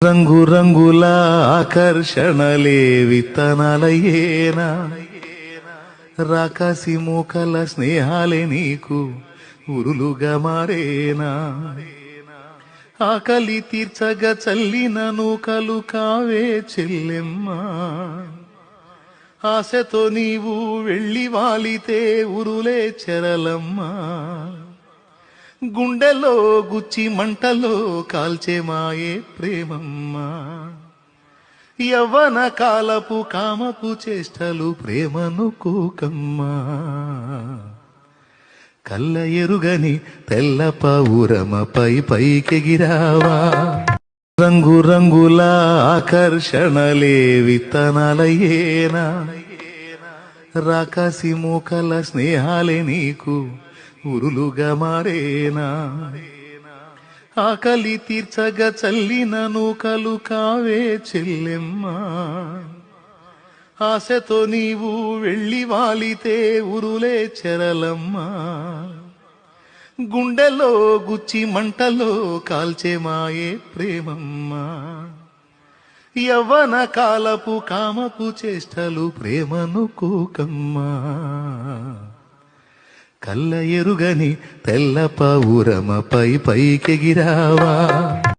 రంగు రంగుల ఆకర్షణలే విత్తనాలయేనా, రాకాసి మూకల స్నేహాలే నీకు ఉరులుగా మారేనా. ఆకలి తీర్చగా చల్లిన నూకలు కావే చెల్లెమ్మా, ఆశతో నీవు వెళ్ళి వాలితే ఉరులే చెరలమ్మా. గుండెలో గుచ్చి మంటలో కాల్చే మాయే ప్రేమమ్మా. యవ్వన కాలపు కామపు చేష్టలు ప్రేమను కూకమ్మా. కళ్ళ ఎరుగని తెల్ల పావురమపై పైకెగిరావా. రంగు రంగుల ఆకర్షణలే విత్తనాలయేనా, రాకాసి మూకల స్నేహాలే నీకు ఉరులుగా మారేనా. ఆకలి తీర్చగా చల్లిన నూకలు కావే చెల్లెమ్మా, ఆశతో నీవు వెళ్ళి వాలితే ఉరులే చెరలమ్మా. గుండెలో గుచ్చి మంటలో కాల్చే మాయే ప్రేమమ్మా. యవ్వన కాలపు కామపు చేష్టలు ప్రేమను కూకమ్మా. కళ్ళ ఎరుగని తెల్ల పావురమపై పైకెగిరావా.